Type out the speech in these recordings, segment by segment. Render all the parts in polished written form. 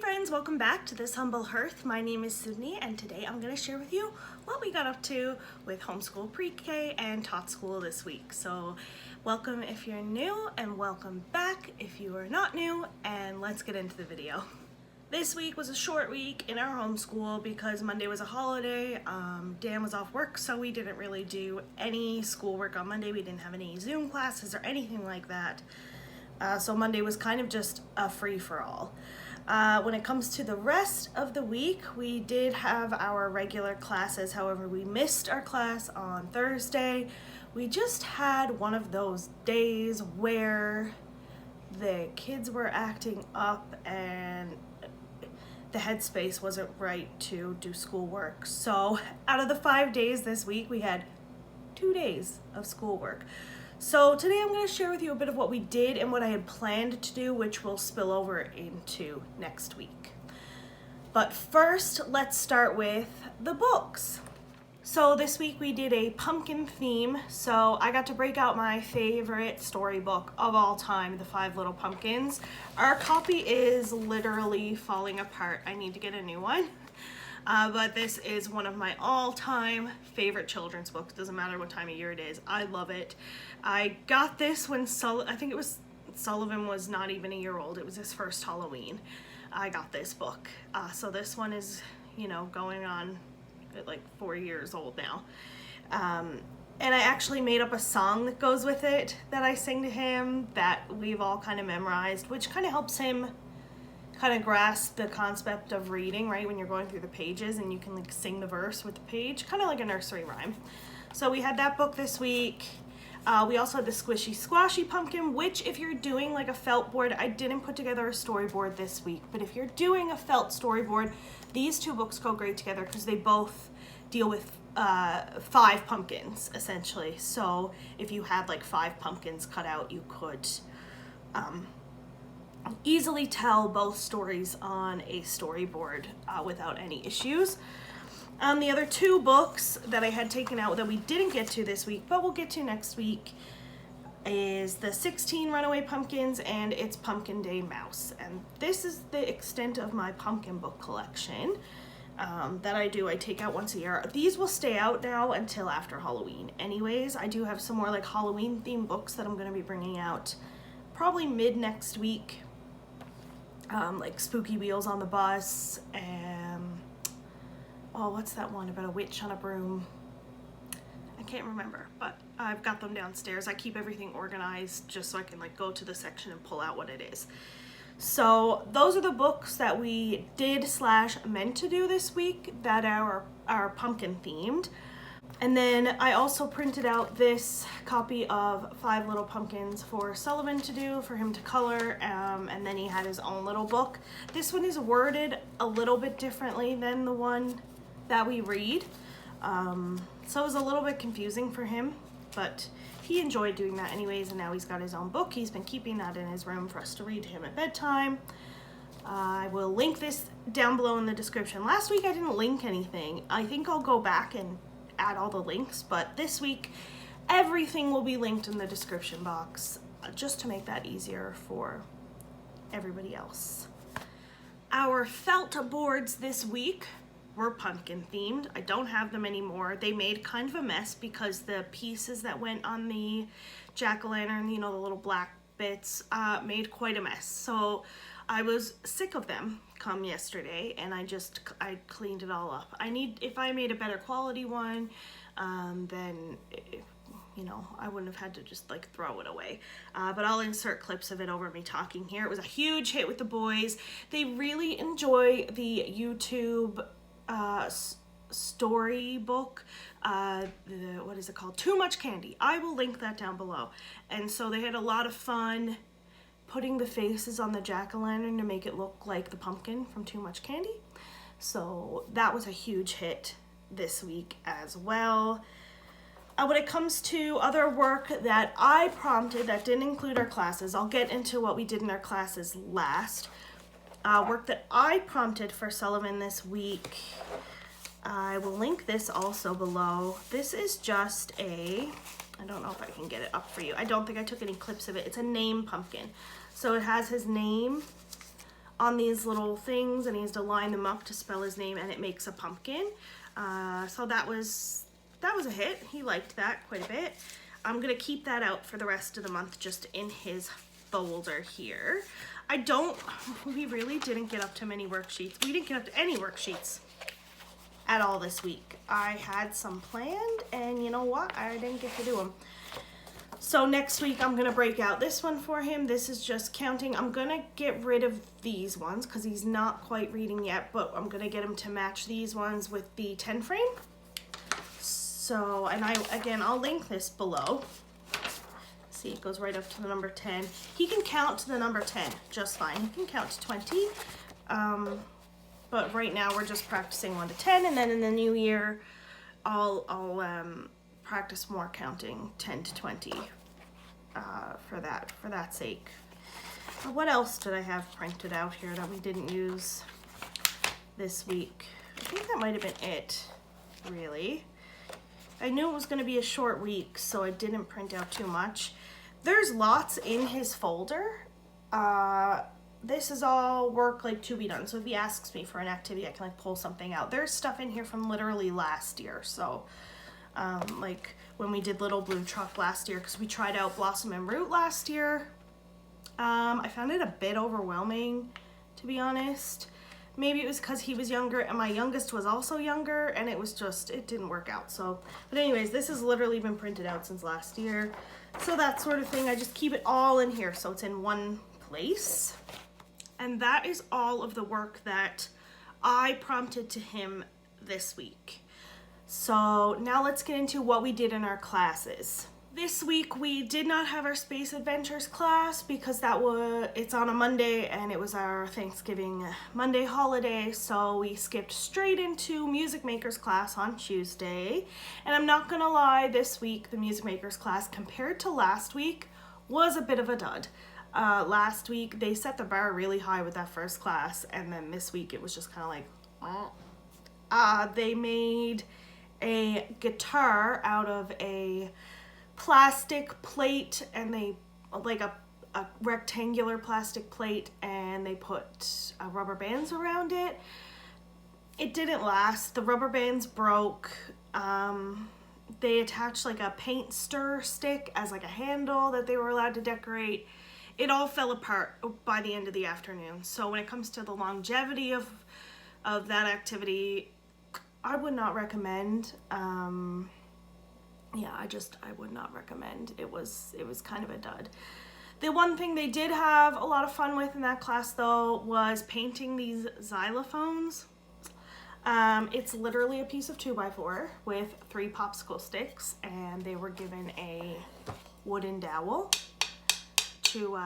friends, welcome back to this humble hearth. My name is Sydney and today I'm going to share with you what we got up to with homeschool pre-K and tot school this week. So welcome if you're new and welcome back if you are not new, and let's get into the video. This week was a short week in our homeschool because Monday was a holiday. Dan was off work, so we didn't really do any schoolwork on Monday. We didn't have any Zoom classes or anything like that. So Monday was kind of just a free-for-all. When it comes to the rest of the week, we did have our regular classes. However, we missed our class on Thursday. We just had one of those days where the kids were acting up and the headspace wasn't right to do schoolwork. So out of the 5 days this week, we had 2 days of schoolwork. So today I'm going to share with you a bit of what we did and what I had planned to do, which will spill over into next week. But first, let's start with the books. So this week we did a pumpkin theme, so I got to break out my favorite storybook of all time, The 5 Little Pumpkins. Our copy is literally falling apart. I need to get a new one. But this is one of my all-time favorite children's books. Doesn't matter what time of year it is. I love it. I got this when Sullivan was not even a year old. It was his first Halloween. I got this book. So this one is, going on like 4 years old now. And I actually made up a song that goes with it that I sing to him that we've all kind of memorized, which kind of helps him kind of grasp the concept of reading, right? When you're going through the pages and you can like sing the verse with the page, kind of like a nursery rhyme. So we had that book this week. We also had the Squishy Squashy Pumpkin, which if you're doing like a felt board, I didn't put together a storyboard this week, but if you're doing a felt storyboard, these two books go great together because they both deal with 5 pumpkins essentially. So if you had like 5 pumpkins cut out, you could easily tell both stories on a storyboard without any issues. The other 2 books that I had taken out that we didn't get to this week, but we'll get to next week, is the 16 Runaway Pumpkins and It's Pumpkin Day Mouse. And this is the extent of my pumpkin book collection that I do. I take out once a year. These will stay out now until after Halloween. Anyways, I do have some more like Halloween themed books that I'm going to be bringing out probably mid next week. Like Spooky Wheels on the Bus and what's that one about a witch on a broom? I can't remember, but I've got them downstairs. I keep everything organized just so I can like go to the section and pull out what it is. So those are the books that we did / meant to do this week that are pumpkin themed. And then I also printed out this copy of 5 Little Pumpkins for Sullivan to do, for him to color, and then he had his own little book. This one is worded a little bit differently than the one that we read, so it was a little bit confusing for him, but he enjoyed doing that anyways, and now he's got his own book. He's been keeping that in his room for us to read to him at bedtime. I will link this down below in the description. Last week I didn't link anything. I think I'll go back and add all the links, but this week everything will be linked in the description box just to make that easier for everybody else. Our felt boards this week were pumpkin themed. I don't have them anymore. They made kind of a mess because the pieces that went on the jack-o'-lantern, the little black bits, made quite a mess. So I was sick of them come yesterday, and I cleaned it all up. If I made a better quality one, then I wouldn't have had to just like throw it away. But I'll insert clips of it over me talking here. It was a huge hit with the boys. They really enjoy the YouTube storybook, what is it called? Too Much Candy. I will link that down below. And so they had a lot of fun putting the faces on the jack-o'-lantern to make it look like the pumpkin from Too Much Candy. So that was a huge hit this week as well. When it comes to other work that I prompted that didn't include our classes, I'll get into what we did in our classes last. Work that I prompted for Sullivan this week, I will link this also below. This is just I don't know if I can get it up for you. I don't think I took any clips of it. It's a name pumpkin. So it has his name on these little things, and he has to line them up to spell his name, and it makes a pumpkin. So that was a hit. He liked that quite a bit. I'm gonna keep that out for the rest of the month, just in his folder here. We really didn't get up to many worksheets. We didn't get up to any worksheets at all this week. I had some planned, and you know what? I didn't get to do them. So next week I'm gonna break out this one for him. This is just counting. I'm gonna get rid of these ones because he's not quite reading yet, but I'm gonna get him to match these ones with the 10 frame. So, and I'll link this below. See, it goes right up to the number 10. He can count to the number 10 just fine. He can count to 20. But right now we're just practicing 1 to 10, and then in the new year, I'll practice more counting 10 to 20 for that sake. What else did I have printed out here that we didn't use this week? I think that might have been it, really. I knew it was going to be a short week, so I didn't print out too much. There's lots in his folder. This is all work like to be done. So if he asks me for an activity, I can like pull something out. There's stuff in here from literally last year. So like when we did Little Blue Truck last year, because we tried out Blossom and Root last year. I found it a bit overwhelming, to be honest. Maybe it was because he was younger and my youngest was also younger, and it didn't work out. So, but anyways, this has literally been printed out since last year. So that sort of thing, I just keep it all in here so it's in one place. And that is all of the work that I prompted to him this week. So now let's get into what we did in our classes. This week we did not have our Space Adventures class because it's on a Monday and it was our Thanksgiving Monday holiday, so we skipped straight into Music Makers class on Tuesday. And I'm not gonna lie, this week the Music Makers class compared to last week was a bit of a dud. Last week they set the bar really high with that first class, and then this week it was just kind of like they made a guitar out of a plastic plate, and they like a rectangular plastic plate, and they put rubber bands around it. It didn't last. The rubber bands broke. They attached like a paint stir stick as like a handle that they were allowed to decorate. It all fell apart by the end of the afternoon. So when it comes to the longevity of that activity, I would not recommend. Yeah, I would not recommend. It was kind of a dud. The one thing they did have a lot of fun with in that class though was painting these xylophones. It's literally a piece of 2x4 with 3 popsicle sticks, and they were given a wooden dowel to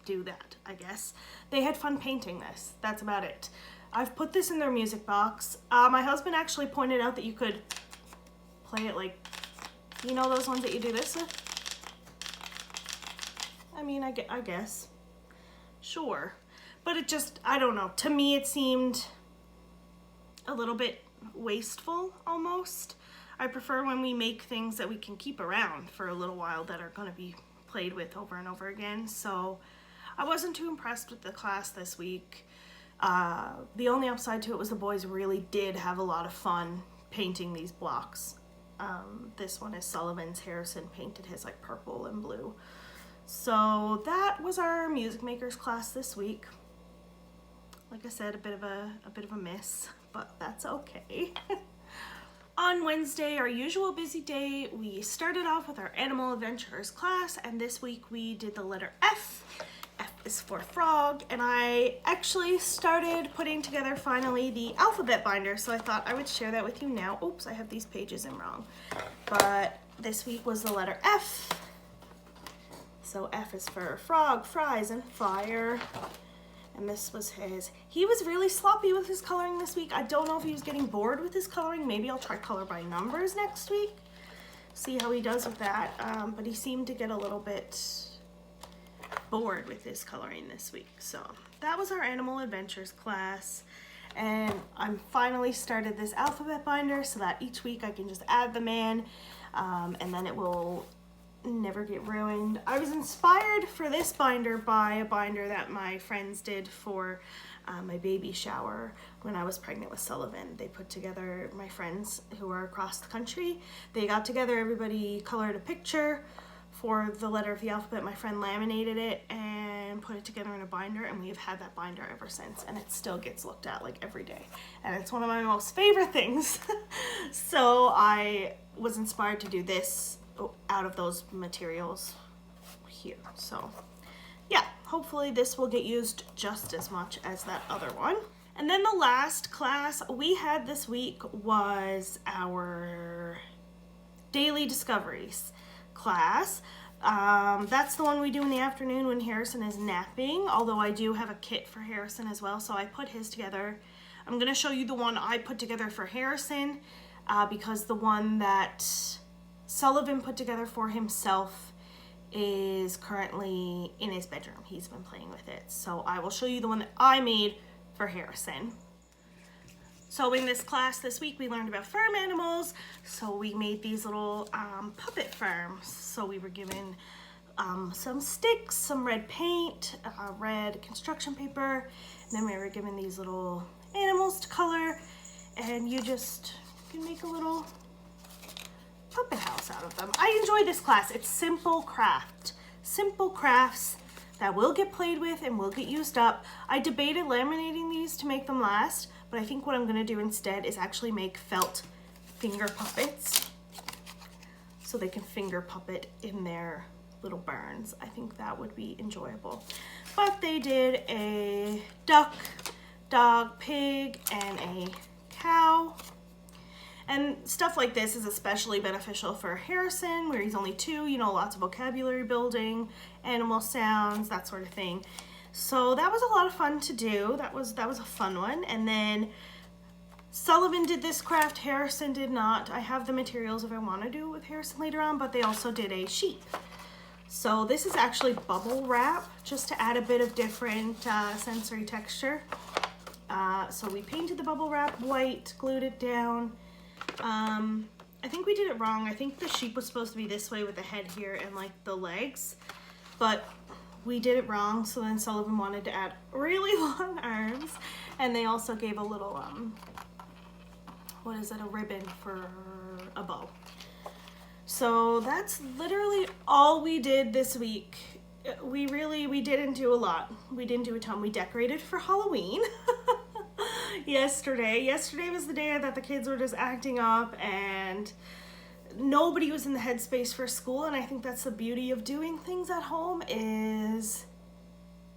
do that, I guess. They had fun painting this. That's about it. I've put this in their music box. My husband actually pointed out that you could play it like, you know, those ones that you do this with? I mean, I guess. Sure. But it just, I don't know. To me, it seemed a little bit wasteful, almost. I prefer when we make things that we can keep around for a little while that are going to be played with over and over again. So I wasn't too impressed with the class this week. The only upside to it was the boys really did have a lot of fun painting these blocks. This one is Sullivan's. Harrison painted his like purple and blue. So that was our Music Makers class this week. Like I said, a bit of a miss, but that's okay. On Wednesday, our usual busy day, we started off with our Animal Adventures class, and this week we did the letter F. F is for frog, and I actually started putting together finally the alphabet binder, so I thought I would share that with you now. Oops, I have these pages in wrong. But this week was the letter F. So F is for frog, fries, and fire. And this was his. He was really sloppy with his coloring this week. I don't know if he was getting bored with his coloring. Maybe I'll try color by numbers next week. See how he does with that. But he seemed to get a little bit bored with his coloring this week. So that was our Animal Adventures class. And I'm finally started this alphabet binder so that each week I can just add them in. And then it will never get ruined. I was inspired for this binder by a binder that my friends did for my baby shower when I was pregnant with Sullivan. They put together, my friends who are across the country, they got together, everybody colored a picture for the letter of the alphabet. My friend laminated it and put it together in a binder, and we've had that binder ever since, and it still gets looked at like every day, and it's one of my most favorite things. So I was inspired to do this out of those materials here. So yeah, hopefully this will get used just as much as that other one. And then the last class we had this week was our daily discoveries class. That's the one we do in the afternoon when Harrison is napping, although I do have a kit for Harrison as well, so I put his together. I'm going to show you the one I put together for Harrison because the one that Sullivan put together for himself is currently in his bedroom. He's been playing with it. So I will show you the one that I made for Harrison. So in this class this week, we learned about farm animals. So we made these little puppet farms. So we were given some sticks, some red paint, red construction paper, and then we were given these little animals to color, and you can make a little puppet house out of them. I enjoy this class. It's simple craft. Simple crafts that will get played with and will get used up. I debated laminating these to make them last, but I think what I'm gonna do instead is actually make felt finger puppets so they can finger puppet in their little barns. I think that would be enjoyable. But they did a duck, dog, pig, and a cow. And stuff like this is especially beneficial for Harrison, where he's only 2, you know, lots of vocabulary building, animal sounds, that sort of thing. So that was a lot of fun to do. That was a fun one. And then Sullivan did this craft, Harrison did not. I have the materials if I want to do it with Harrison later on, but they also did a sheep. So this is actually bubble wrap, just to add a bit of different sensory texture. So we painted the bubble wrap white, glued it down. I think we did it wrong. I think the sheep was supposed to be this way with the head here and like the legs, but we did it wrong. So then Sullivan wanted to add really long arms, and they also gave a little, what is it, a ribbon for a bow. So that's literally all we did this week. We didn't do a lot. We didn't do a ton. We decorated for Halloween. Yesterday was the day that the kids were just acting up and nobody was in the headspace for school, and I think that's the beauty of doing things at home is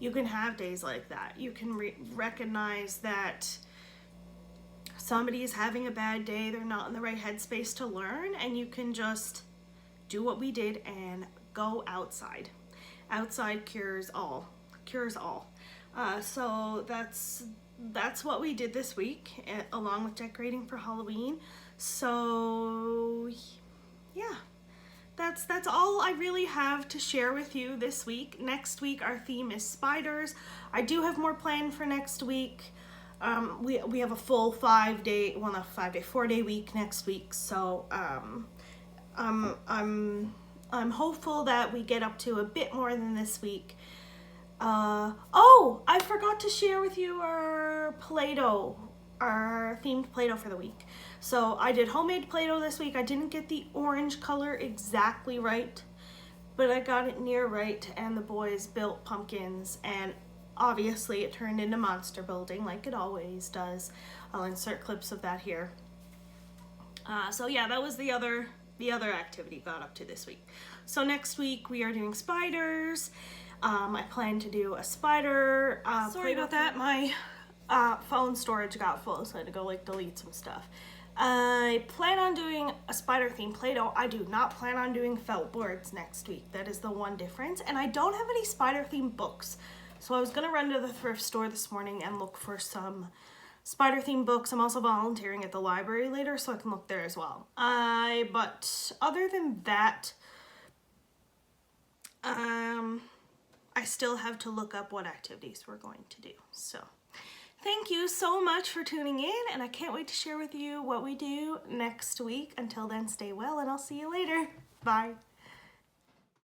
you can have days like that. You can recognize that somebody is having a bad day, they're not in the right headspace to learn, and you can just do what we did and go outside. Outside cures all. So that's what we did this week, along with decorating for Halloween. So yeah, that's all I really have to share with you this week. Next week our theme is spiders. I do have more planned for next week. We have a full 4-day week next week. So I'm hopeful that we get up to a bit more than this week. Oh, I forgot to share with you our Play-Doh, our themed Play-Doh for the week. So I did homemade Play-Doh this week. I didn't get the orange color exactly right, but I got it near right, and the boys built pumpkins, and obviously it turned into monster building like it always does. I'll insert clips of that here. So yeah, that was the other activity got up to this week. So next week we are doing spiders. I plan to do a spider. Sorry about that. My phone storage got full, so I had to go like delete some stuff. I plan on doing a spider themed Play-Doh. I do not plan on doing felt boards next week. That is the one difference. And I don't have any spider themed books. So I was gonna run to the thrift store this morning and look for some spider themed books. I'm also volunteering at the library later, so I can look there as well. But other than that, I still have to look up what activities we're going to do. So thank you so much for tuning in, and I can't wait to share with you what we do next week. Until then, stay well, and I'll see you later. Bye.